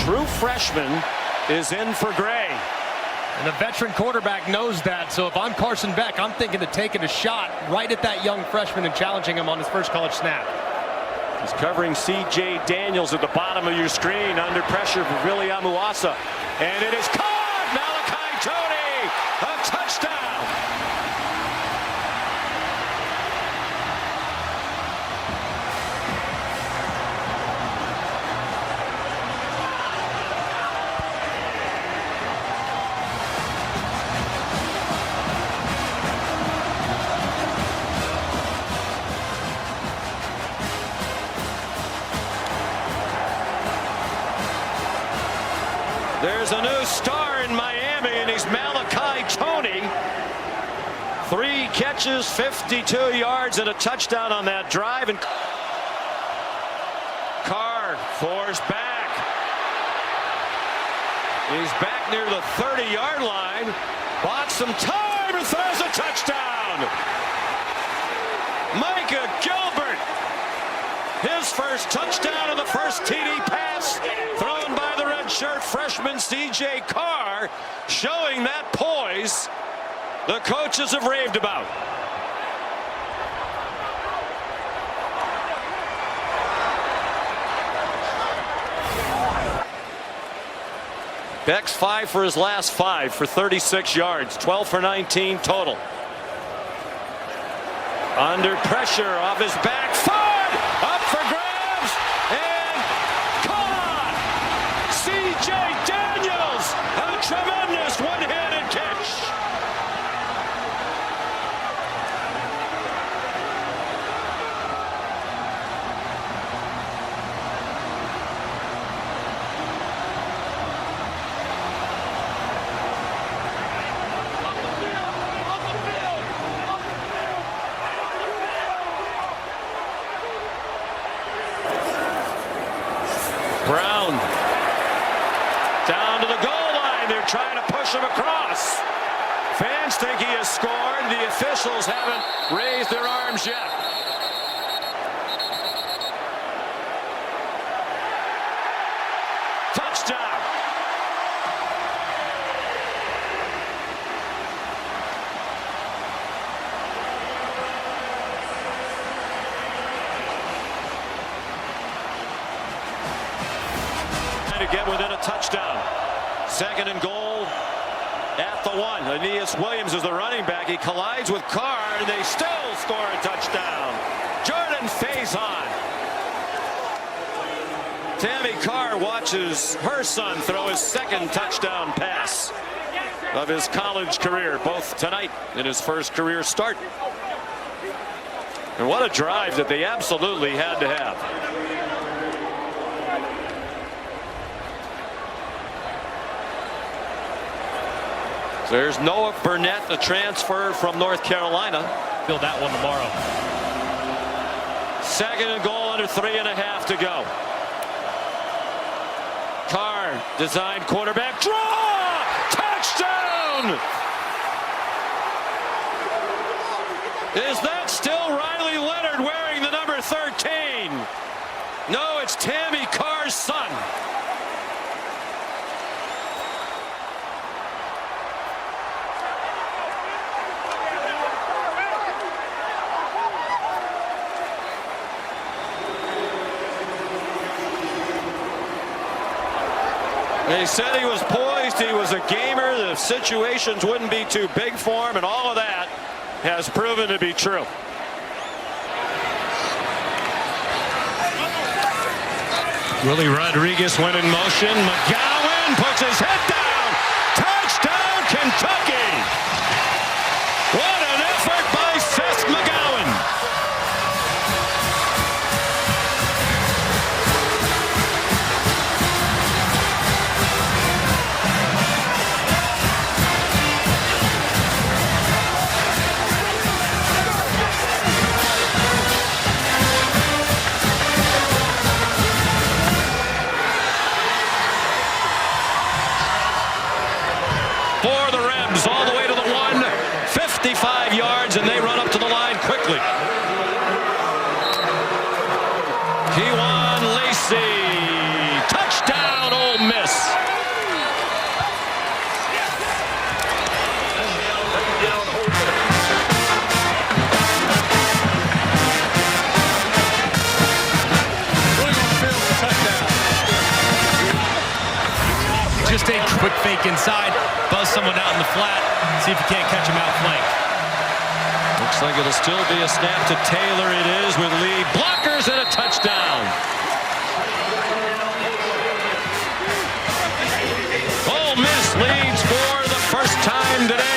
true freshman is in for Gray. And the veteran quarterback knows that, so if I'm Carson Beck, I'm thinking of taking a shot right at that young freshman and challenging him on his first college snap. He's covering C.J. Daniels at the bottom of your screen under pressure for Billy Amuasa. And it is caught! Malachi Tony! A touchdown! There's a new star in Miami, and he's Malachi Tony. 3 catches, 52 yards, and a touchdown on that drive. And Carr forced back. He's back near the 30-yard line. Bought some time and throws a touchdown. Micah Gilbert. His first touchdown of the first TD pass thrown by the redshirt freshman C.J. Carr, showing that poise the coaches have raved about. Beck's 5 for his last 5 for 36 yards, 12 for 19 total. Under pressure off his back foot. Up for grabs and caught! C.J. Daniels, a tremendous one-handed catch. Brown down to the goal line. They're trying to push him across. Fans think he has scored. The officials haven't raised their arms yet. Touchdown. To get within a touchdown. 2nd and goal at the 1. Aeneas Williams is the running back. He collides with Carr, and they still score a touchdown. Jordan Faison. Tammy Carr watches her son throw his 2nd touchdown pass of his college career, both tonight in his first career start. And what a drive that they absolutely had to have. There's Noah Burnett, a transfer from North Carolina. Build that one tomorrow. 2nd and goal, under 3.5 to go. Carr, designed quarterback draw! Touchdown! Is that still Riley Leonard wearing the number 13? No, it's Tammy Carr's son. They said he was poised, he was a gamer, the situations wouldn't be too big for him, and all of that has proven to be true. Willie Rodriguez went in motion. McGowan puts his head down. Touchdown, Kentucky! What an effort by Seth McGowan! For the Rebs, just a quick fake inside, buzz someone out in the flat, see if you can't catch him out flank. Looks like it'll still be a snap to Taylor. It is with lead blockers and a touchdown. Ole Miss leads for the first time today.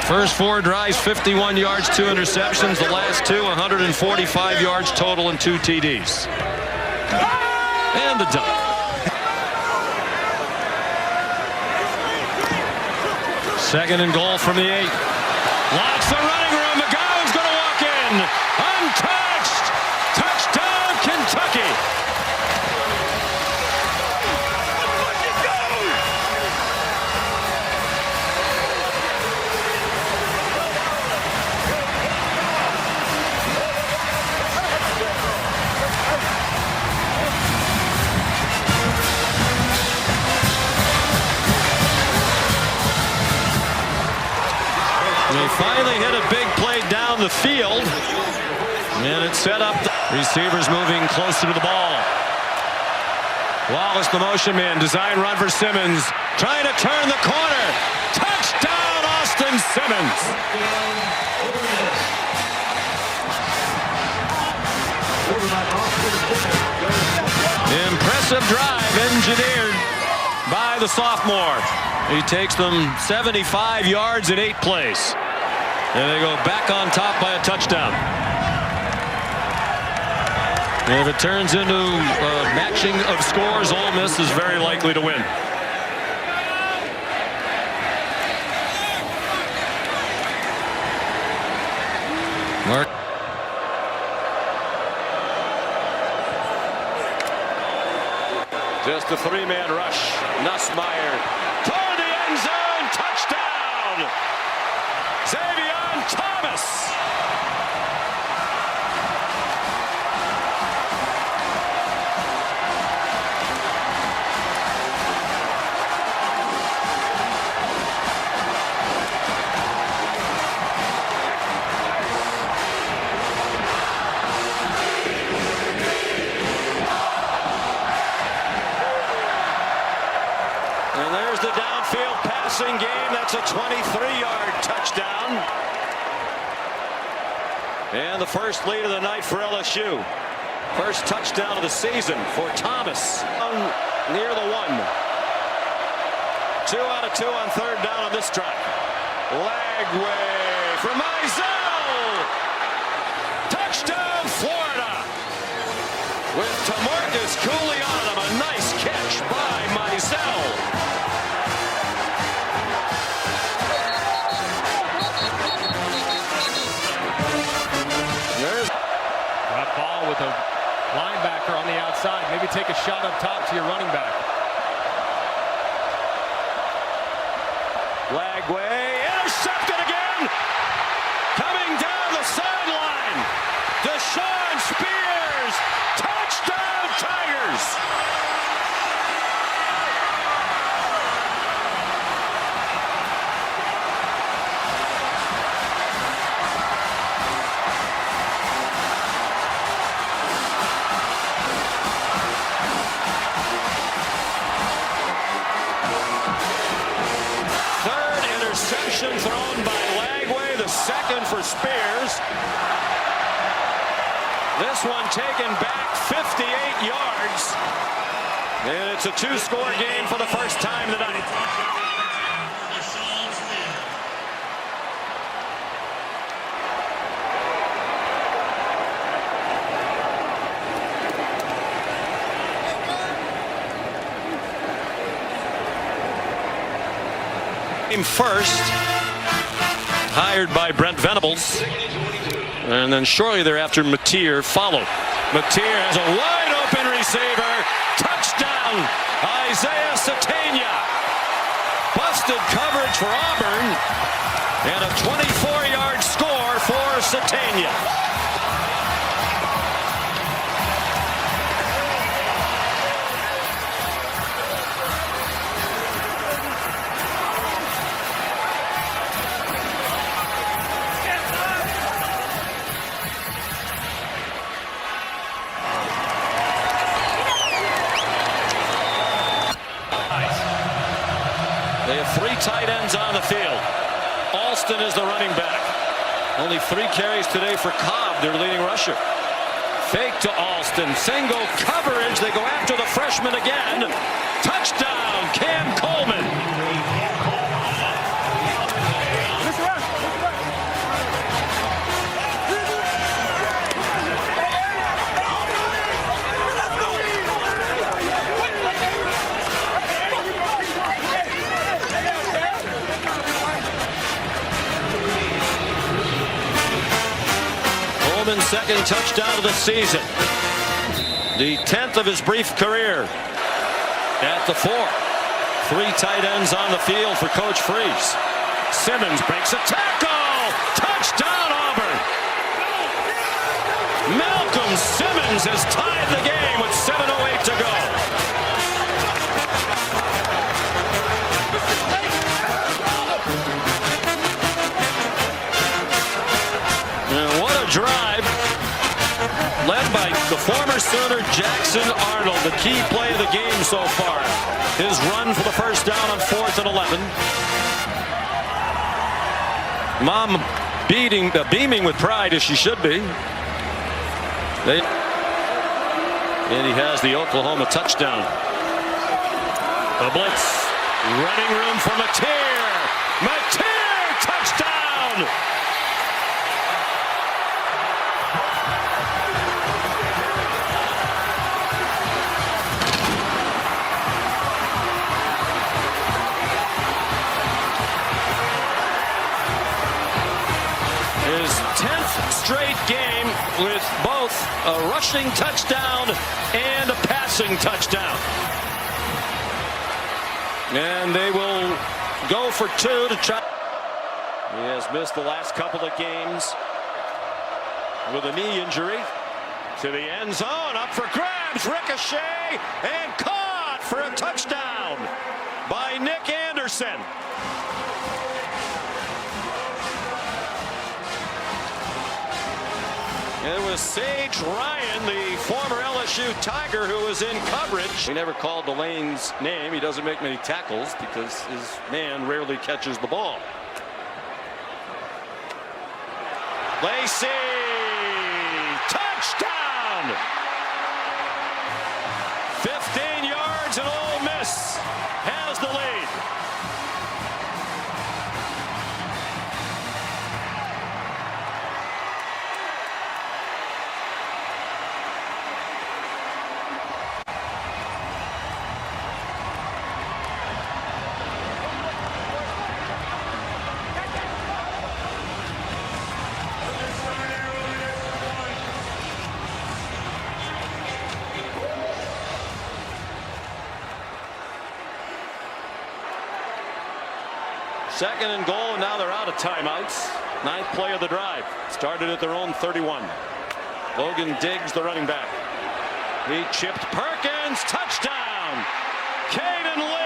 First 4 drives, 51 yards, 2 interceptions. The last 2, 145 yards total and 2 TDs. And the dunk. Second and goal from the 8. Lots of running room. McDonough's going to walk in. Untouched. Touchdown, Kentucky. They finally hit a big play down the field, and it set up the receivers moving closer to the ball. Wallace, the motion man, design run for Simmons, trying to turn the corner. Touchdown, Austin Simmons. Impressive drive engineered by the sophomore. He takes them 75 yards in 8 plays. And they go back on top by a touchdown. And if it turns into a matching of scores, Ole Miss is very likely to win. Mark. Just a 3-man rush. Nussmeier toward the end zone. Touchdown! Xavier Thomas. And there's the downfield passing game. That's a 23-yard touchdown. And the first lead of the night for LSU. First touchdown of the season for Thomas. Near the 1. 2 out of 2 on 3rd down on this drive. Lagway from Mizell. Touchdown, Florida. With Tamarcus Cooley on him. A nice catch by Mizell. Ball with a linebacker on the outside. Maybe take a shot up top to your running back. Lagway intercepted again. Coming down the sideline. Deshaun Spears. Touchdown, Tigers. Interception thrown by Lagway, the second for Spears. This one taken back 58 yards. And it's a 2-score game for the first time tonight. First, hired by Brent Venables, and then shortly thereafter Mateer followed. Mateer has a wide open receiver. Touchdown, Isaiah Satania. Busted coverage for Auburn, and a 24-yard score for Satania. ends on the field. Alston is the running back. Only 3 carries today for Cobb, their leading rusher. Fake to Alston. Single coverage. They go after the freshman again. Touchdown, Cam Coleman. Coleman's second touchdown of the season. The 10th of his brief career. At the 4. 3 tight ends on the field for Coach Freeze. Simmons breaks a tackle. Touchdown, Auburn. Malcolm Simmons has tied the game with 7:08 to go. And what a drive. Led by the former Sooner Jackson Arnold, the key play of the game so far. His run for the first down on 4th and 11. Mom beaming with pride, as she should be. And he has the Oklahoma touchdown. The blitz. Running room for Mateer. Mateer, touchdown! His 10th straight game with both a rushing touchdown and a passing touchdown. And they will go for 2 to try. He has missed the last couple of games with a knee injury. To the end zone, up for grabs, ricochet, and caught for a touchdown by Nick Anderson. It was Sage Ryan, the former LSU Tiger, who was in coverage. He never called Delane's name. He doesn't make many tackles because his man rarely catches the ball. Lacey, touchdown! 15 yards and Ole Miss has the lead. Second and goal, and now they're out of timeouts. 9th play of the drive. Started at their own 31. Logan Diggs, the running back. He chipped Perkins. Touchdown! Caden Lee.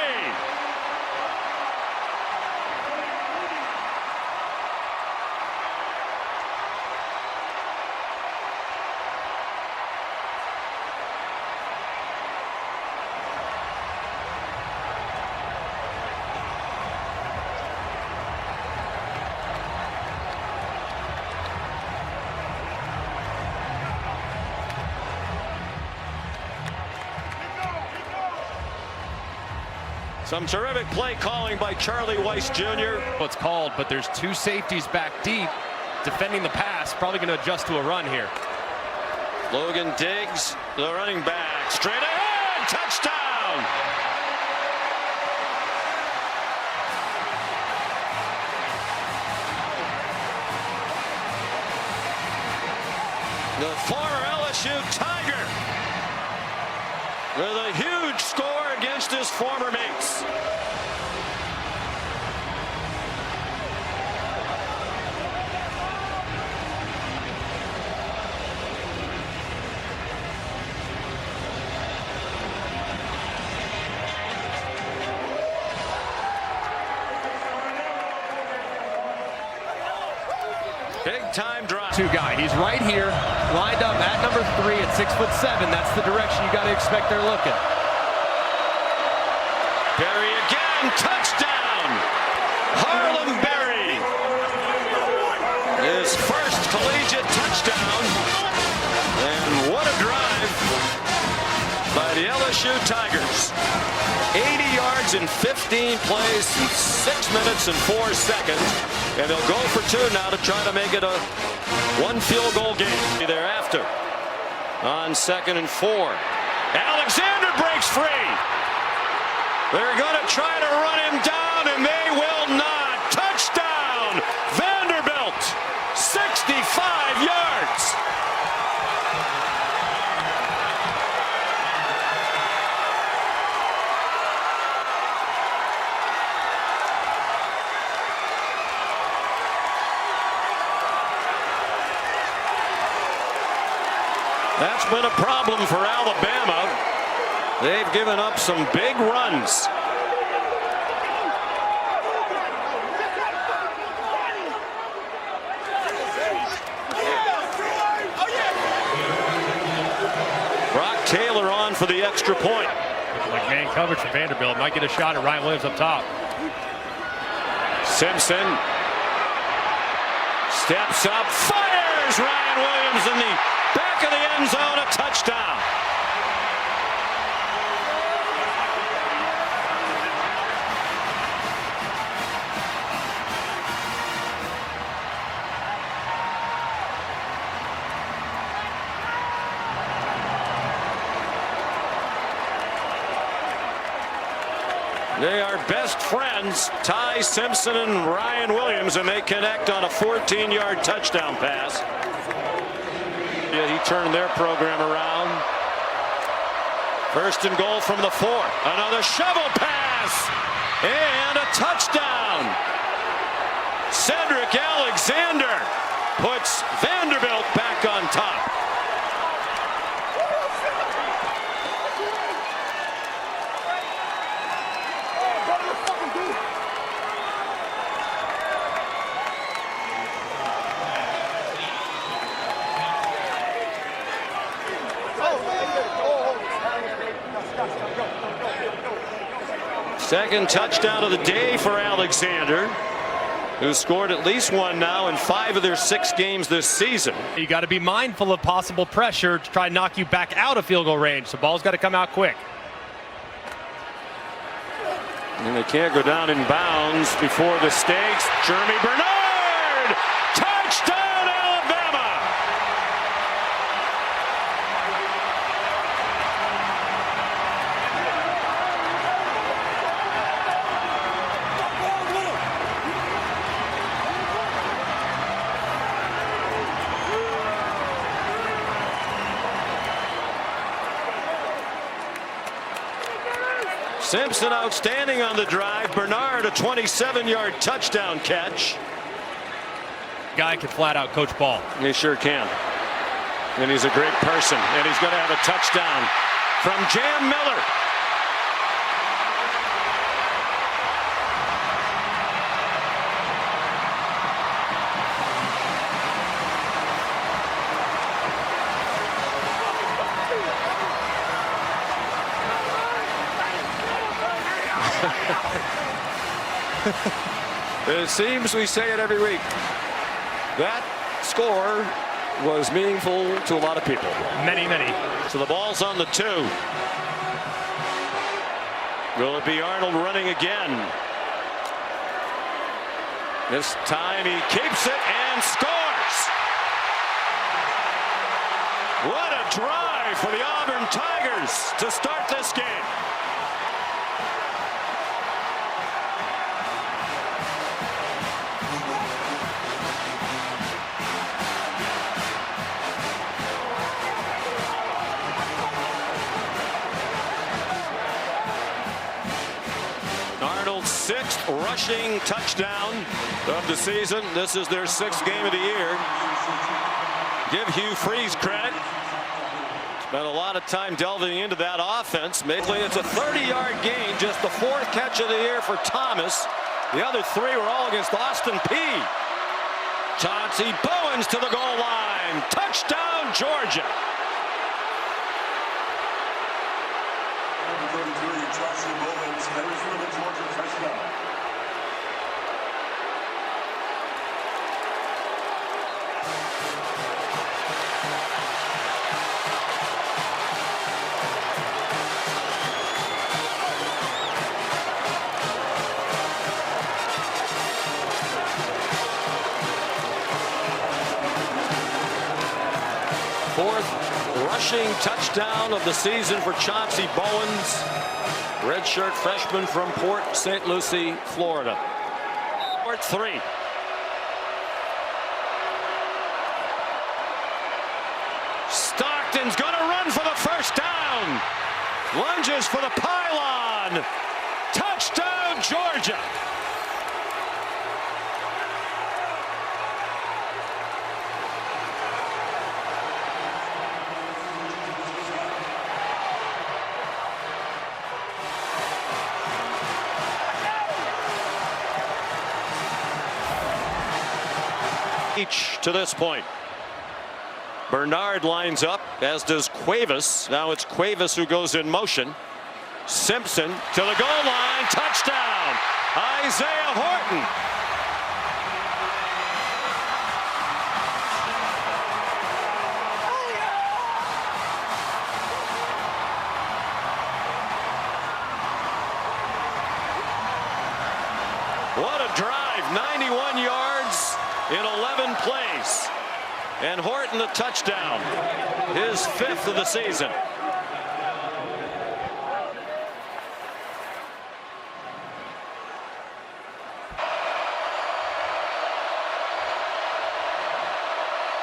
Some terrific play calling by Charlie Weiss Jr. What's called, but there's 2 safeties back deep defending the pass. Probably going to adjust to a run here. Logan Diggs, the running back, straight ahead, touchdown! The former LSU Tiger with a huge score against his former mates. Big time drive. 2 guy. He's right here, lined up at number 3 at 6'7". That's the direction you got to expect they're looking. Perry again, touchdown! LSU Tigers. 80 yards in 15 plays in 6 minutes and 4 seconds. And they'll go for 2 now to try to make it a 1 field goal game thereafter. On 2nd and 4. Alexander breaks free. They're going to try to run him down, and they will not. Touchdown, Vanderbilt, 65 yards. That's been a problem for Alabama. They've given up some big runs. Brock Taylor on for the extra point. Like man coverage for Vanderbilt. Might get a shot at Ryan Williams up top. Simpson steps up, fires Ryan Williams in the back of the end zone, a touchdown. They are best friends, Ty Simpson and Ryan Williams, and they connect on a 14-yard touchdown pass. Yeah, he turned their program around. 1st and goal from the 4. Another shovel pass and a touchdown. Cedric Alexander puts Vanderbilt back on top. Second touchdown of the day for Alexander, who scored at least 1 now in 5 of their 6 games this season. You got to be mindful of possible pressure to try and knock you back out of field goal range. The ball's got to come out quick. And they can't go down in bounds before the stakes. Jeremy Bernard! Touchdown, Alabama! Simpson outstanding on the drive. Bernard a 27-yard touchdown catch. Guy can flat out coach ball. He sure can. And he's a great person. And he's going to have a touchdown from Jam Miller. It seems we say it every week. That score was meaningful to a lot of people. Many. So the ball's on the 2. Will it be Arnold running again? This time he keeps it and scores. What a drive for the Auburn Tigers to start this game. Arnold's 6th rushing touchdown of the season. This is their 6th game of the year. Give Hugh Freeze credit. Spent a lot of time delving into that offense. Mainly it's a 30-yard gain, just the 4th catch of the year for Thomas. The other 3 were all against Austin Peay. Chauncey Bowens to the goal line. Touchdown, Georgia. Chauncey Bowens, carries for the Georgia touchdown. 4th rushing touchdown of the season for Chauncey Bowens, redshirt freshman from Port St. Lucie, Florida. Port 3. Stockton's going to run for the first down. Lunges for the pylon. Touchdown, Georgia. Each to this point. Bernard lines up, as does Cuevas. Now it's Cuevas who goes in motion. Simpson to the goal line. Touchdown. Isaiah Horton. What a drive. 91 yards in 11 plays. And Horton the touchdown, his 5th of the season.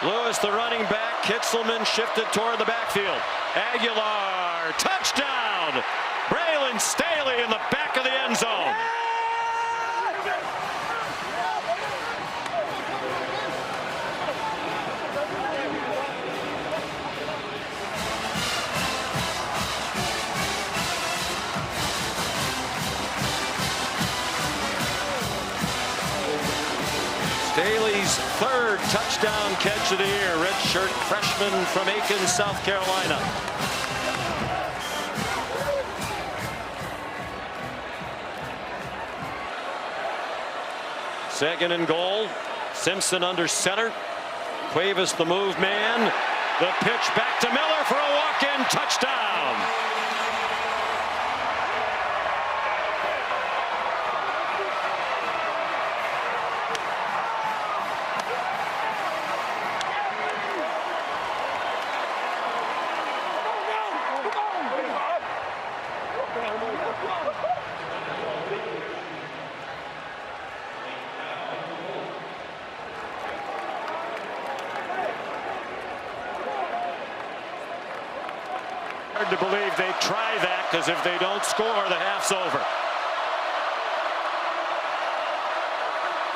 Lewis, the running back. Kitzelman shifted toward the backfield. Aguilar, touchdown. Braylon Staley in the back of the end zone. Staley's 3rd touchdown catch of the year. Redshirt freshman from Aiken, South Carolina. Second and goal. Simpson under center. Cuevas the move man. The pitch back to Miller for a walk-in touchdown. Hard to believe they try that, because if they don't score, the half's over.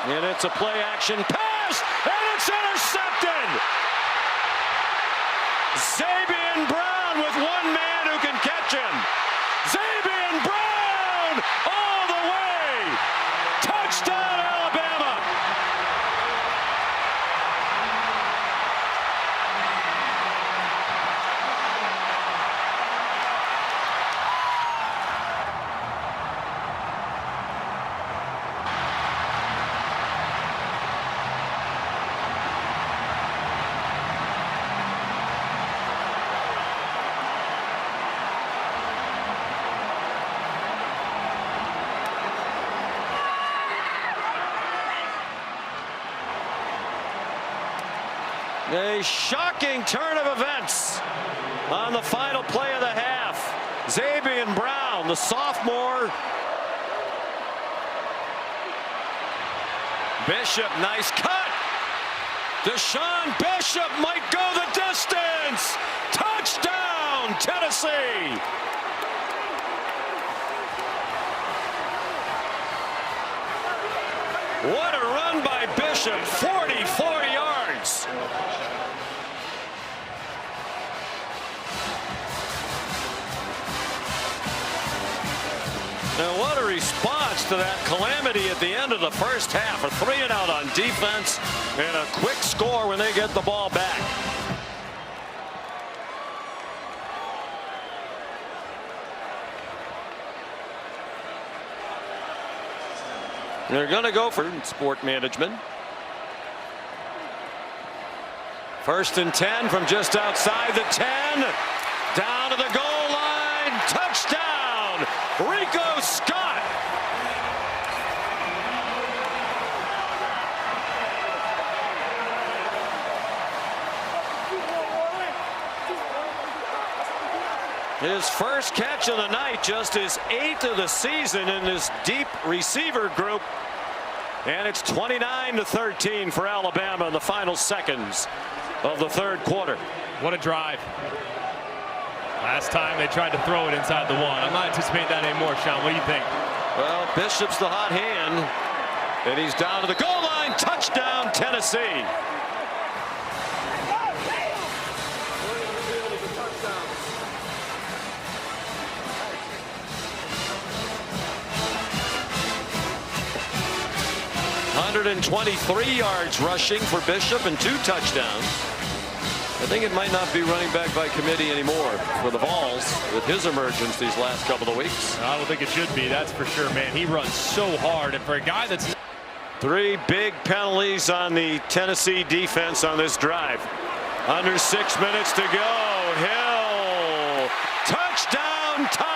And it's a play action pass, and it's intercepted. Zabian Brown with one man who can catch him. Zabian Brown all the way. Touchdown, Alabama. A shocking turn of events on the final play of the half. Zabian Brown, the sophomore. Bishop, nice cut. Deshaun Bishop might go the distance. Touchdown, Tennessee. What a run by Bishop, 44 yards. And what a response to that calamity at the end of the first half. A 3-and-out on defense and a quick score when they get the ball back. They're going to go for sport management. 1st and 10 from just outside the 10. Down to the goal line. Touchdown, Rico Scott. His first catch of the night, just his 8th of the season in this deep receiver group. And it's 29-13 for Alabama in the final seconds of the third quarter. What a drive. Last time they tried to throw it inside the 1. I'm not anticipating that anymore, Sean. What do you think? Well, Bishop's the hot hand, and he's down to the goal line. Touchdown, Tennessee. ...123 yards rushing for Bishop and 2 touchdowns. I think it might not be running back by committee anymore for the Vols with his emergence these last couple of weeks. I don't think it should be, that's for sure, man. He runs so hard, and for a guy that's... 3 big penalties on the Tennessee defense on this drive. Under 6 minutes to go. Hill. Touchdown, Tide.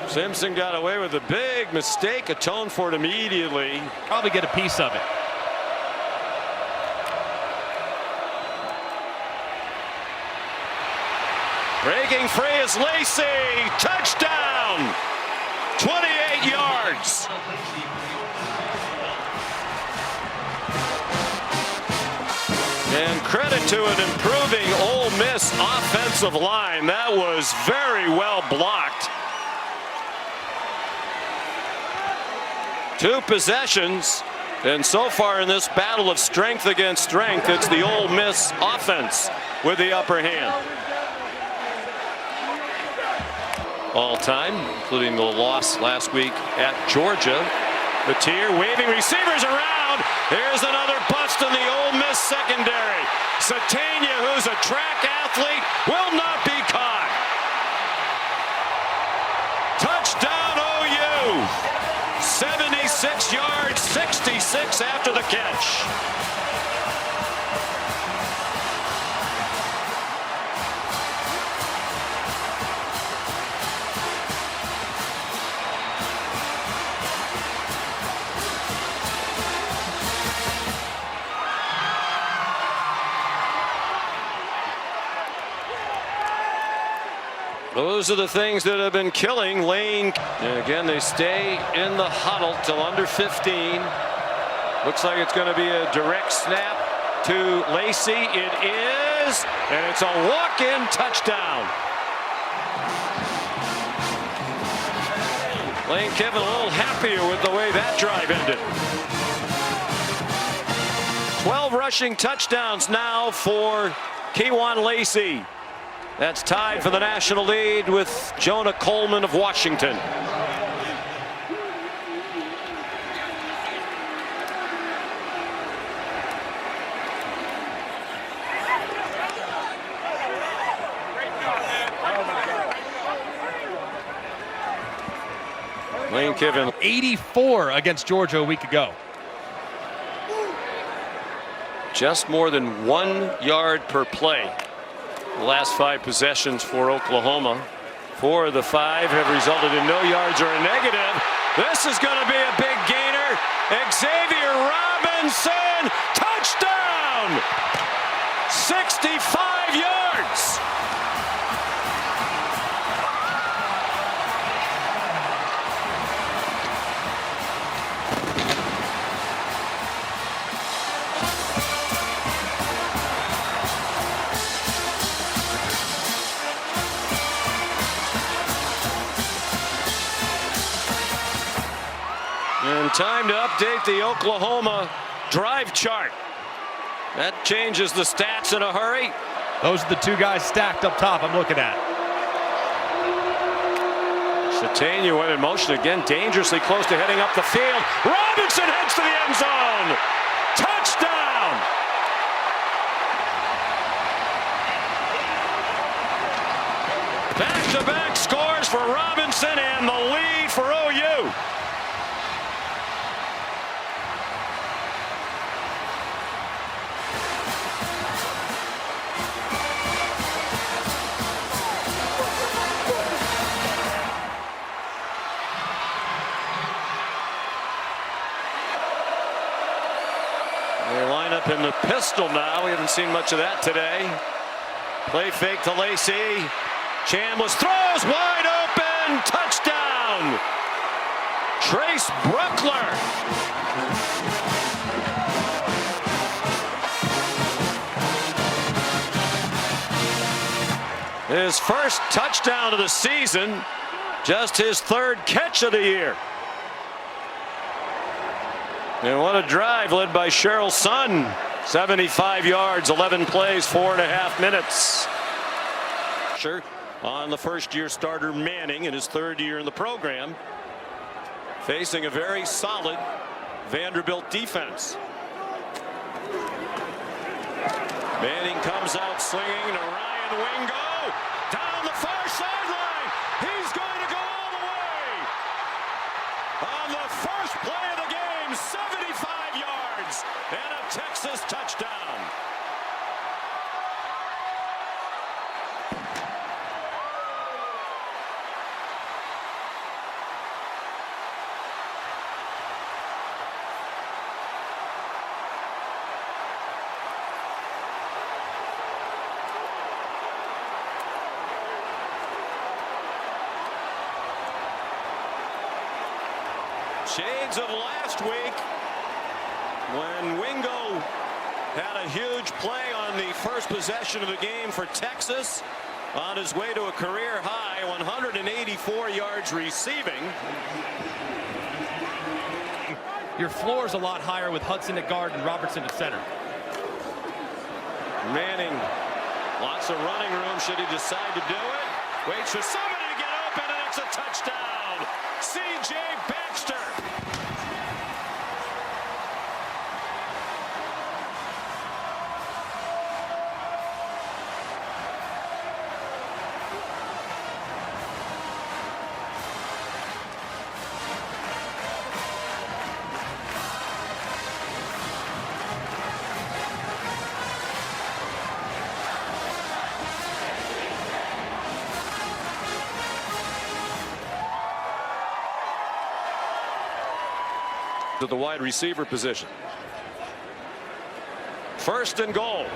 Simpson got away with a big mistake, atoned for it immediately. Probably get a piece of it. Breaking free is Lacey. Touchdown! 28 yards. And credit to an improving Ole Miss offensive line. That was very well blocked. 2 possessions, and so far in this battle of strength against strength, it's the Ole Miss offense with the upper hand. All time, including the loss last week at Georgia. The tier waving receivers around. Here's another bust in the Ole Miss secondary. Satania, who's a track athlete, will not be caught. Touchdown OU. 76 yards, 66 after the catch. Those are the things that have been killing Lane. And again, they stay in the huddle till under 15. Looks like it's going to be a direct snap to Lacey. It is, and it's a walk-in touchdown. Lane Kiffin a little happier with the way that drive ended. 12 rushing touchdowns now for Kewan Lacey. That's tied for the national lead with Jonah Coleman of Washington. Lane Kiffin 84 against Georgia a week ago. Just more than 1 yard per play. The last 5 possessions for Oklahoma. 4 of the 5 have resulted in no yards or a negative. This is going to be a big gainer. Xavier Robinson, touchdown! 65 yards. And time to update the Oklahoma drive chart. That changes the stats in a hurry. Those are the 2 guys stacked up top I'm looking at. Satania went in motion again, dangerously close to heading up the field. Robinson heads to the end zone. Touchdown! Back-to-back scores for Robinson and the lead for OU. They line up in the pistol now. We haven't seen much of that today. Play fake to Lacey. Chambliss throws wide open. Touchdown. Trace Bruckler. His first touchdown of the season. Just his third catch of the year. And what a drive led by Cheryl Sun. 75 yards, 11 plays, 4.5 minutes. Sure, on the first-year starter Manning in his third year in the program, facing a very solid Vanderbilt defense. Manning comes out slinging to Ryan Wingo down the far sideline. He's going to go all the way on the first play of the game. 75 yards and a Texas touchdown. Shades of last week when Wingo had a huge play on the first possession of the game for Texas on his way to a career high 184 yards receiving. Your floor is a lot higher with Hudson at guard and Robertson at center. Manning, lots of running room should he decide to do it. Waits for somebody to get open, and it's a touchdown. C.J. Baxter. To the wide receiver position. First and goal.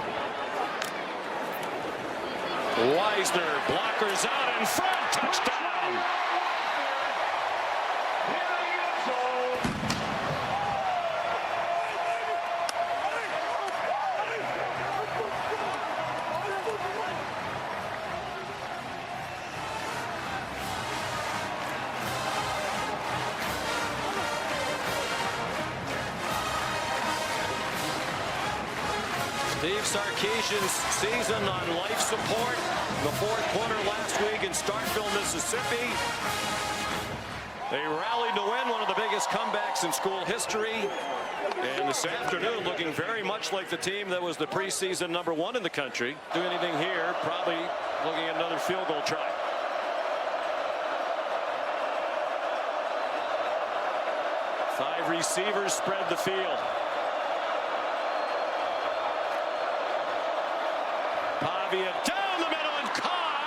Wisner, blockers out in front, touchdown. Steve Sarkisian's season on life support. The fourth quarter last week in Starkville, Mississippi. They rallied to win one of the biggest comebacks in school history. And this afternoon looking very much like the team that was the preseason #1 in the country. Do anything here, probably looking at another field goal try. Five receivers spread the field. Pavia down the middle and caught,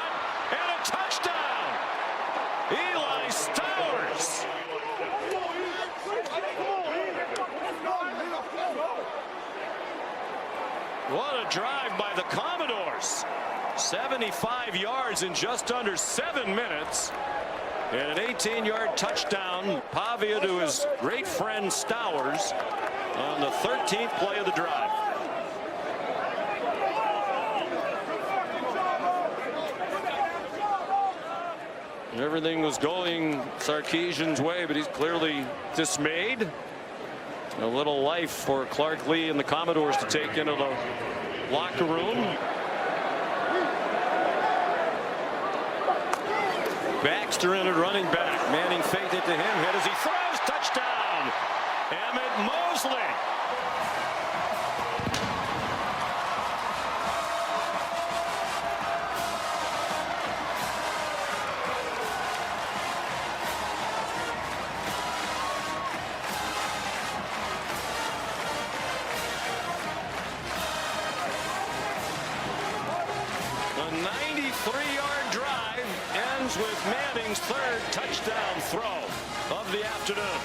and a touchdown. Eli Stowers. What a drive by the Commodores. 75 yards in just under 7 minutes. And an 18-yard touchdown. Pavia to his great friend Stowers on the 13th play of the drive. Everything was going Sarkisian's way, but he's clearly dismayed. A little life for Clark Lee and the Commodores to take into the locker room. Baxter in at running back. Manning faked it to him. Hit as he throws. Touchdown. Emmett Mosley. 3-yard drive ends with Manning's third touchdown throw of the afternoon.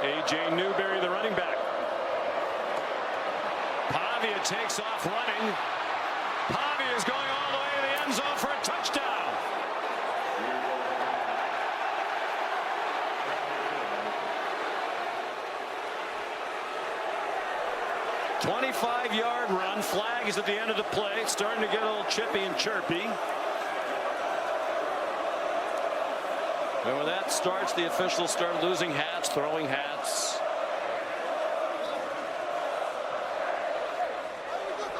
A.J. Newberry, the running back. Pavia takes off running. Pavia is going all the way to the end zone for a touchdown. 25-yard run. Flag is at the end of the play. It's starting to get a little chippy and chirpy. And when that starts, the officials start losing hats, throwing hats.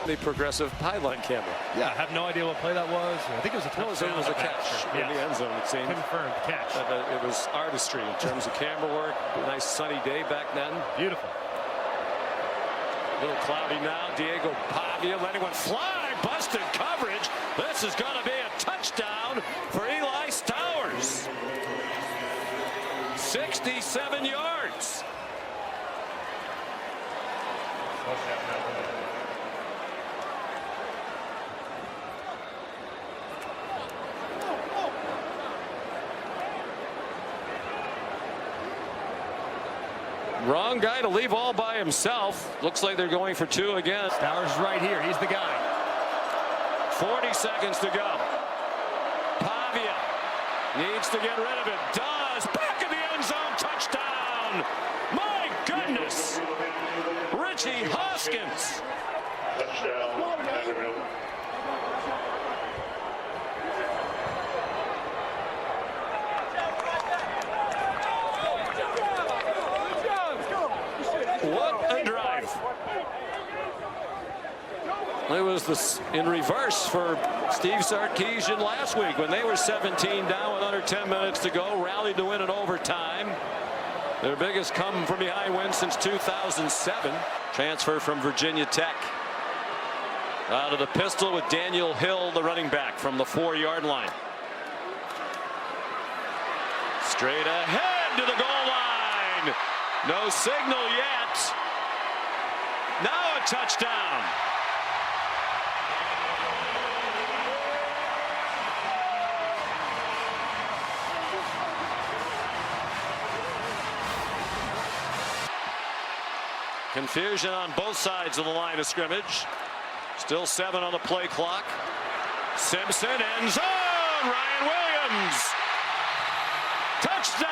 The progressive pylon camera. Yeah, I have no idea what play that was. I think it was a touchdown. It was a catch in the end zone, it seemed. Confirmed catch. It was artistry in terms of camera work. A nice sunny day back then. Beautiful. A little cloudy now. Diego Pavia letting one fly. Busted coverage. This is going to be a touchdown for Eli Stowers. 67 yards. Wrong guy to leave all by himself. Looks like they're going for two again. Stowers is right here. He's the guy. 40 seconds to go. Pavia needs to get rid of it. Does. Back in the end zone. Touchdown. My goodness. Richie Hoskins. Touchdown. What a drive. It was this in reverse for Steve Sarkisian last week when they were 17 down with under 10 minutes to go, rallied to win in overtime. Their biggest come from behind win since 2007. Transfer from Virginia Tech. Out of the pistol with Daniel Hill, the running back, from the 4-yard line. Straight ahead to the goal line. No signal yet. Now a touchdown. Confusion on both sides of the line of scrimmage. Still 7 on the play clock. Simpson, end zone. Ryan Williams. Touchdown.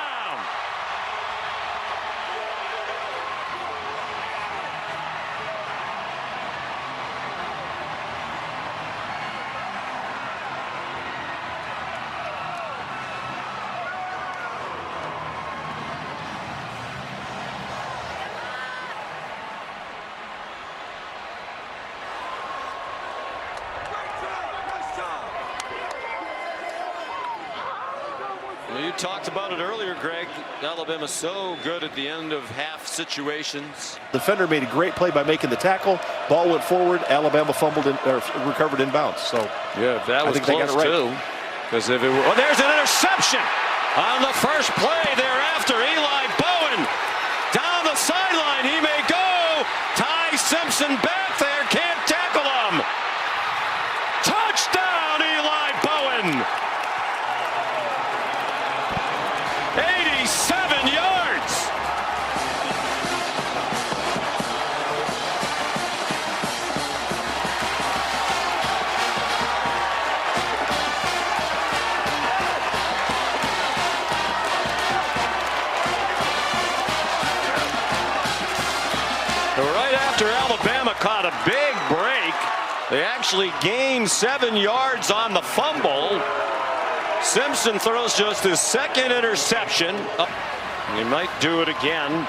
You talked about it earlier, Greg. Alabama's so good at the end of half situations. The defender made a great play by making the tackle. Ball went forward. Alabama fumbled and recovered inbounds. So yeah, that was close right too. Because if it were, oh, there's an interception on the first play thereafter. Eli Bowen down the sideline. He may go. Ty Simpson back there, can't tackle him. Touchdown, Eli Bowen. 87 yards. Right after Alabama caught a big break, they actually gained 7 yards on the fumble. Simpson throws just his second interception. He might do it again.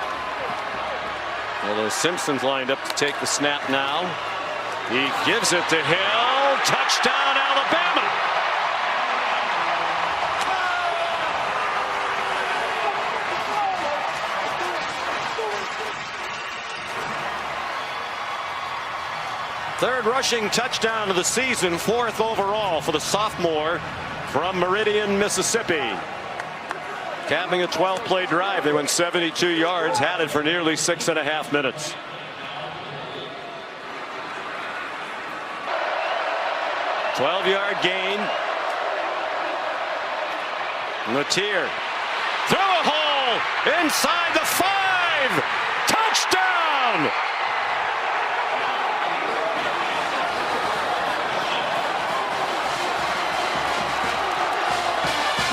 Although Simpson's lined up to take the snap now. He gives it to Hill. Touchdown, Alabama. Third rushing touchdown of the season, 4th overall for the sophomore from Meridian, Mississippi. Capping a 12-play drive, they went 72 yards, had it for nearly 6.5 minutes. 12-yard gain. Latier through a hole inside the 5. Touchdown!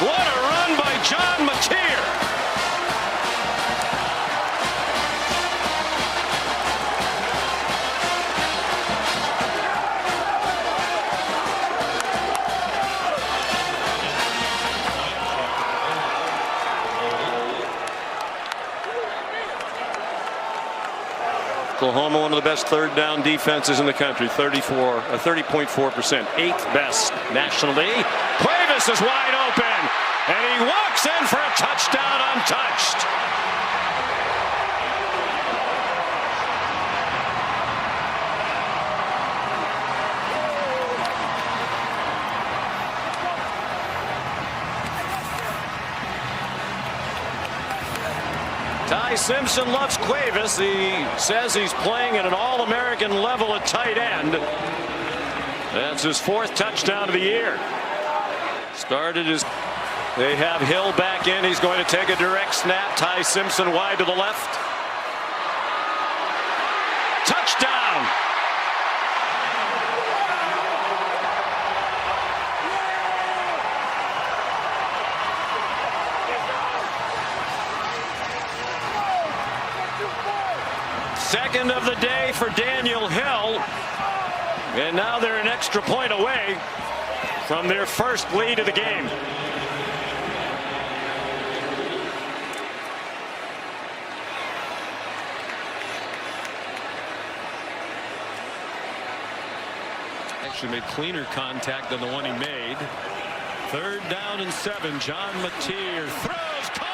What a run by John Latier! Oklahoma, one of the best third down defenses in the country, 30.4%, 8th best nationally. Cuevas is wide open, and he walks in for a touchdown untouched. Ty Simpson loves Cuevas. He says he's playing at an All-American level at tight end. That's his 4th touchdown of the year. They have Hill back in. He's going to take a direct snap. Ty Simpson wide to the left. Touchdown! Second of the day for Daniel Hill, and now they're an extra point away from their first lead of the game. Actually made cleaner contact than the one he made. 3rd down and 7. John Latier throws, caught!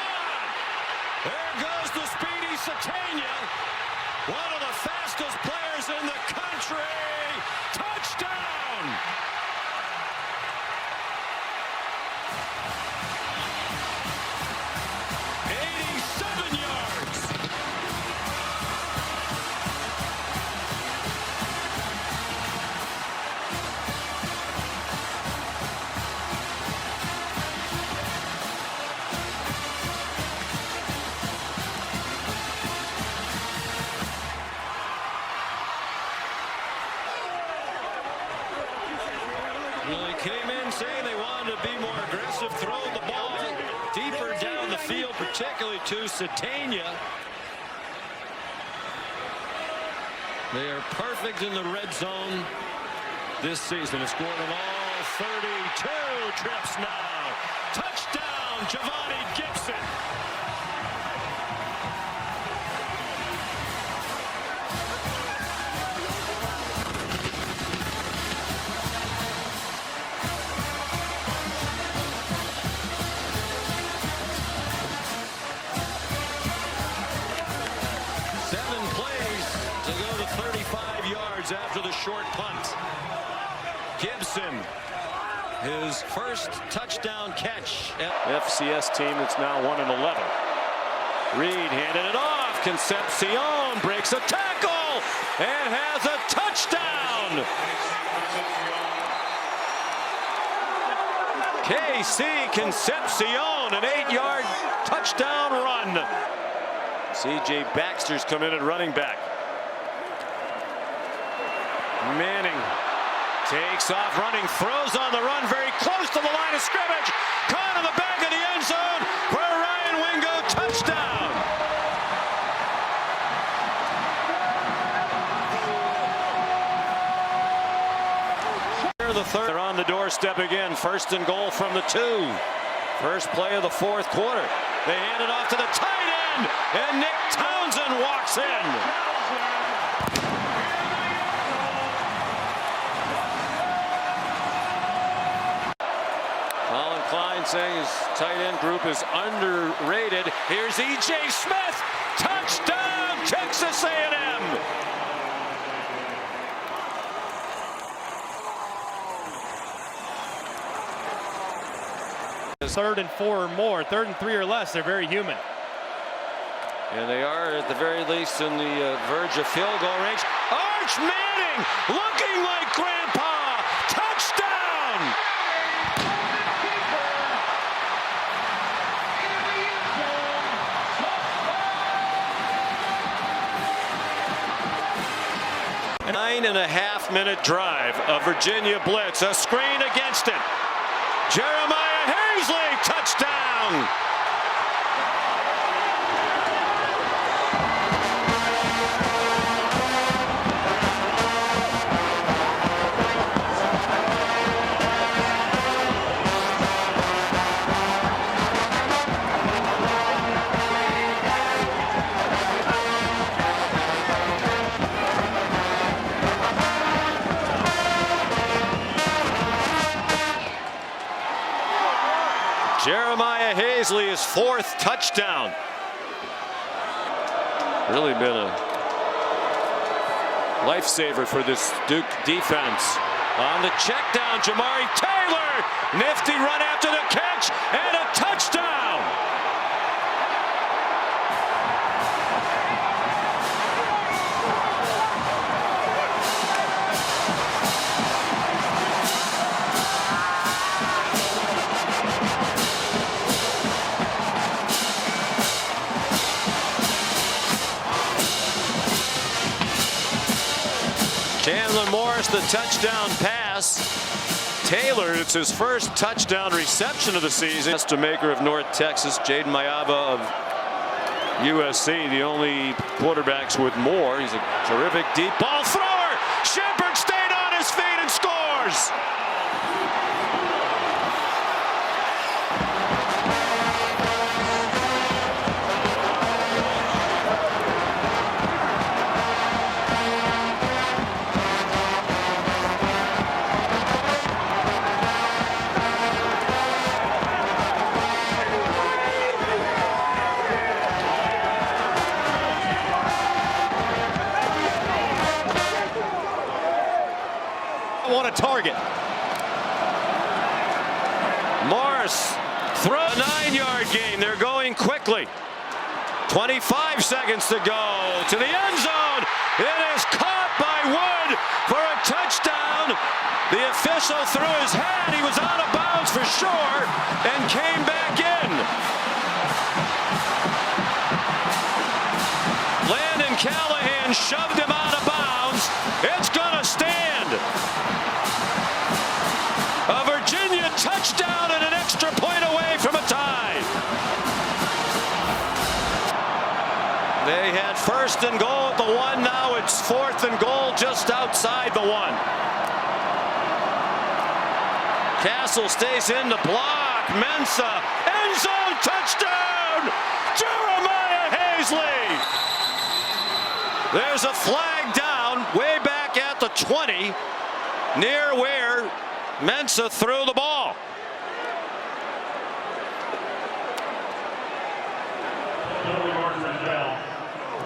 There goes the speedy Satania. One of the fastest players in the country. Touchdown! Well, they came in saying they wanted to be more aggressive, throw the ball deeper down the field, particularly to Satania. They are perfect in the red zone this season. Have scored on all 32 trips now. Touchdown, Giovanni Gibson. After the short punt. Gibson, his first touchdown catch at FCS team that's now 1-11. Reed handed it off. Concepcion breaks a tackle and has a touchdown. KC Concepcion, an 8-yard touchdown run. C.J. Baxter's come in at running back. Manning takes off running, throws on the run very close to the line of scrimmage. Caught in the back of the end zone for a Ryan Wingo touchdown. The third, they're on the doorstep again. 1st and goal from the 2. First play of the 4th quarter. They hand it off to the tight end, and Nick Townsend walks in. Klein saying his tight end group is underrated. Here's E.J. Smith. Touchdown, Texas A&M. Third and 4 or more, 3rd and 3 or less, they're very human. And they are at the very least in the verge of field goal range. Arch Manning looking like Grandpa. Touchdown! 9.5-minute drive of Virginia blitz. A screen against it. Jeremiah Hazley, touchdown. Jeremiah Hazley, his 4th touchdown. Really been a lifesaver for this Duke defense. On the check down, Jamari Taylor. Nifty run after the catch and a touchdown. Chandler Morris, the touchdown pass. Taylor, it's his first touchdown reception of the season. Maker of North Texas, Jaden Mayava of USC, the only quarterbacks with more. He's a terrific deep ball thrower. Shepard stayed on his feet and scores. Want a target. Morris throw a 9-yard gain. They're going quickly. 25 seconds to go to the end zone. It is caught by Wood for a touchdown. The official threw his hat. He was out of bounds for sure and came back in. Landon Callahan shoved him out of bounds. It's gonna stand. A Virginia touchdown and an extra point away from a tie. They had 1st and goal at the 1. Now it's 4th and goal just outside the 1. Castle stays in to block. Mensah, end zone touchdown. Jeremiah Hazley. There's a flag down way back at the 20, near where Mensah threw the ball.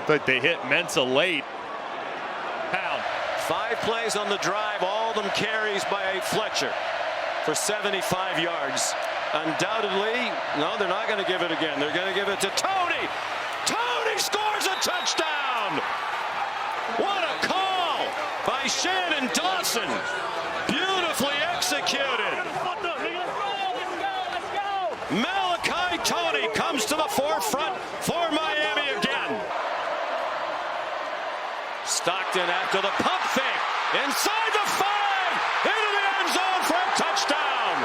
But they hit Mensah late. Pound. 5 plays on the drive, all of them carries by Fletcher for 75 yards. Undoubtedly, no, they're not going to give it again. They're going to give it to Tony. Tony scores a touchdown. What a call by Shannon Dawson. Beautifully executed. Malachi Tony comes to the forefront for Miami again. Stockton after the pump fake. Inside the 5. Into the end zone for a touchdown.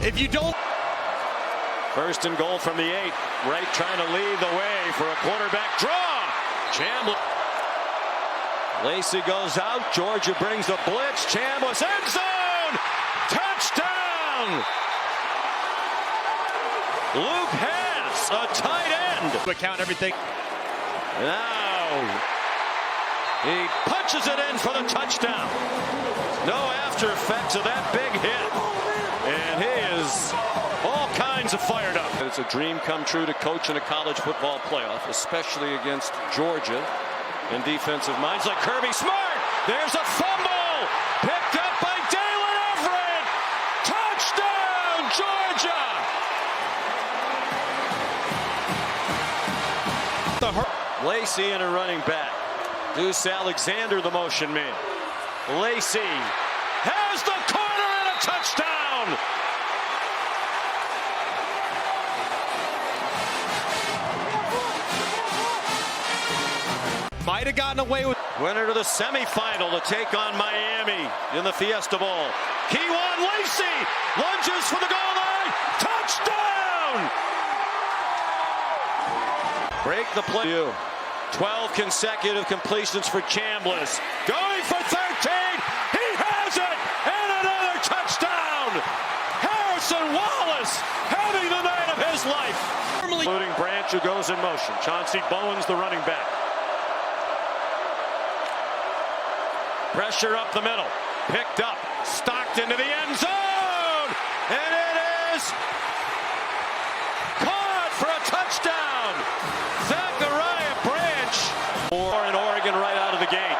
If you don't. 1st and goal from the 8. Wright trying to lead the way for a quarterback draw. Chambliss. Lacey goes out. Georgia brings the blitz. Chambliss end zone. Touchdown. Luke Hess, a tight end. To account everything. Now he punches it in for the touchdown. No after effects of that big hit. And he is all kinds of fired up. It's a dream come true to coach in a college football playoff, especially against Georgia and defensive minds like Kirby Smart. There's a fumble picked up by Dalen Everett. Touchdown, Georgia. Lacey in a running back. Deuce Alexander, the motion man. Lacey has the corner and a touchdown. Might have gotten away with. Winner to the semifinal to take on Miami in the Fiesta Bowl. Kewan Lacey lunges for the goal line. Touchdown! Break the play. 12 consecutive completions for Chambliss. Going for 13. He has it! And another touchdown! Harrison Wallace having the night of his life. Including Branch, who goes in motion. Chauncey Bowens, the running back. Pressure up the middle. Picked up. Stocked into the end zone. And it is caught for a touchdown. Zachariah Branch. In Oregon right out of the gate.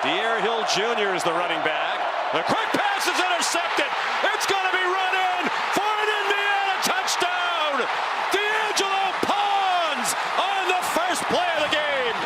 De'Air Hill Jr. is the running back. The quick pass is intercepted. It's going to be run in for an Indiana touchdown. D'Angelo Pons on the first play of the game.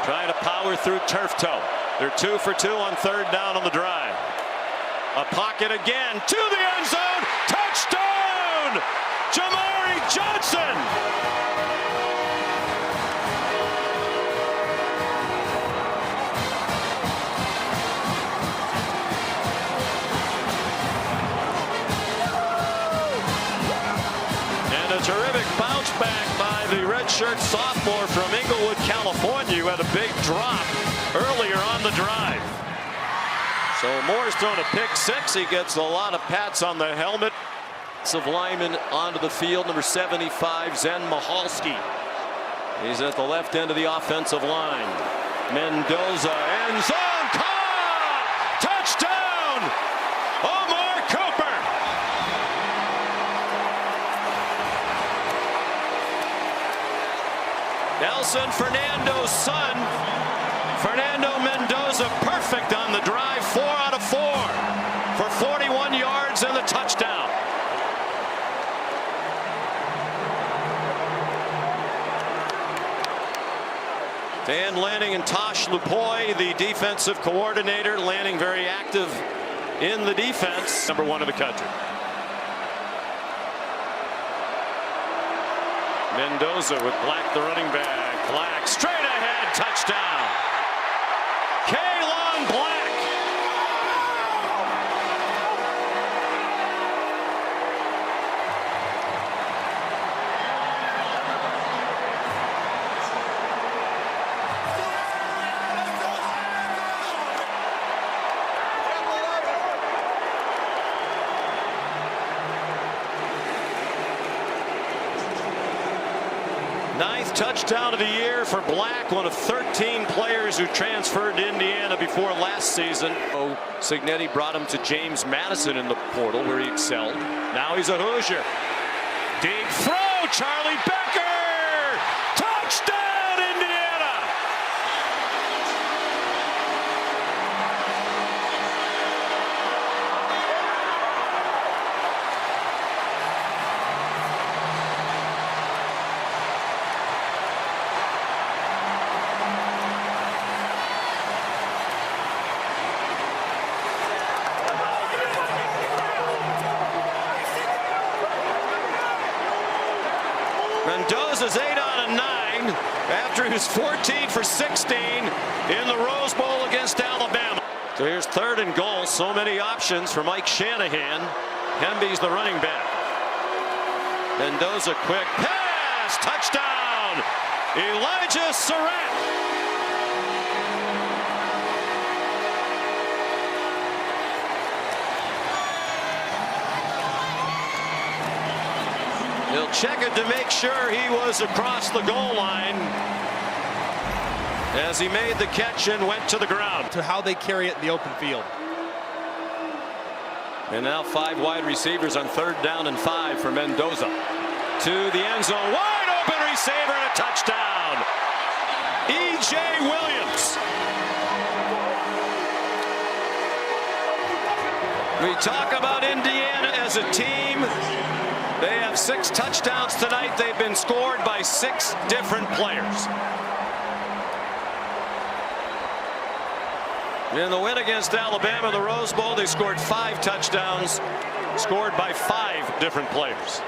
Trying to power through turf toe. They're 2 for 2 on third down on the drive. A pocket again to the end zone. Touchdown! Jamari Johnson! And a terrific bounce back by the redshirt sophomore from Inglewood, California, who had a big drop earlier on the drive. So Moore's thrown a pick six. He gets a lot of pats on the helmet. Of lineman onto the field, number 75, Zen Mahalski. He's at the left end of the offensive line. Mendoza, end zone, caught! Touchdown! Omar Cooper! Nelson Fernando's son, Fernando Mendoza, perfect on the drive, 4 out of 4 for 41 yards and the touchdown. Dan Lanning and Tosh Lupoy, the defensive coordinator. Lanning very active in the defense. Number 1 of the country. Mendoza with Black, the running back. Black straight ahead, touchdown. Kaylon Black. Ninth touchdown of the year for Black, one of 13 players who transferred to Indiana before last season. Signetti brought him to James Madison in the portal, where he excelled. Now he's a Hoosier. Deep throw, Charlie Becker! Touchdown, Indiana! Mendoza's 8 out of 9 after he was 14 for 16 in the Rose Bowl against Alabama. So here's 3rd and goal. So many options for Mike Shanahan. Hemby's the running back. Mendoza, quick pass, touchdown, Elijah Surratt. He'll check it to make sure he was across the goal line as he made the catch and went to the ground. To how they carry it in the open field. And now 5 wide receivers on 3rd down and 5 for Mendoza. To the end zone, wide open receiver and a touchdown. E.J. Williams. We talk about Indiana as a team. They have 6 touchdowns tonight. They've been scored by 6 different players. In the win against Alabama, the Rose Bowl, they scored 5 touchdowns, scored by 5 different players.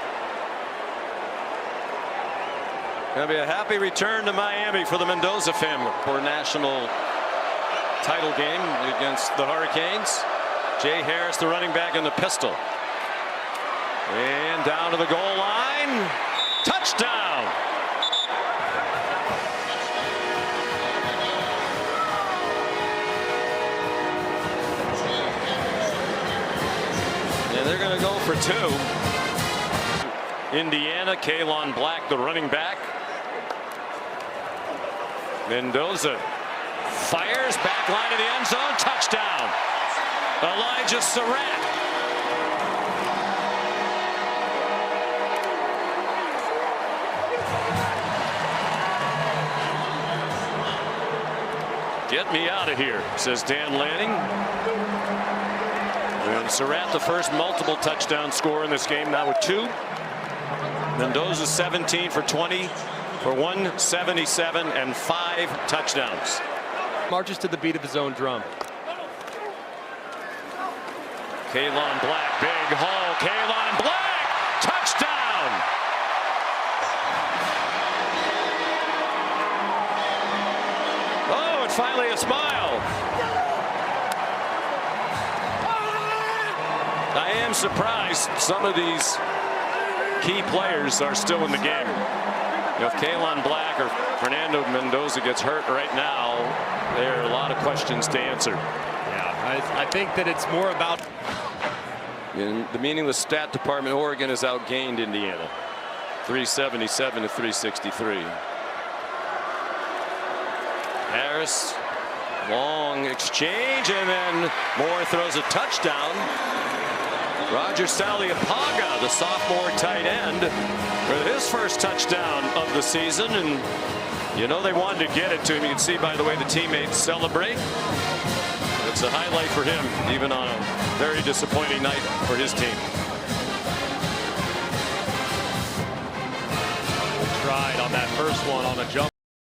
Going to be a happy return to Miami for the Mendoza family for a national title game against the Hurricanes. Jay Harris, the running back, in the pistol. And down to the goal line. Touchdown! And they're going to go for 2. Indiana, Kalon Black, the running back. Mendoza fires, back line of the end zone, touchdown. Elijah Surratt. Get me out of here, says Dan Lanning. And Surratt, the first multiple touchdown scorer in this game, now with 2. Mendoza 17 for 20 for 177 and 5 touchdowns. Marches to the beat of his own drum. Kalon Black, big hole. Kalon Black, touchdown! Oh, and finally a smile. I am surprised some of these key players are still in the game. If Kalon Black or Fernando Mendoza gets hurt right now, there are a lot of questions to answer. Yeah, I think that it's more about. In the meaningless stat department, Oregon has outgained Indiana 377 to 363. Harris, long exchange, and then Moore throws a touchdown. Roger Saliapaga, the sophomore tight end, with his first touchdown of the season, and you know they wanted to get it to him. You can see by the way the teammates celebrate. It's a highlight for him, even on a very disappointing night for his team. Tried on that first one on a jump.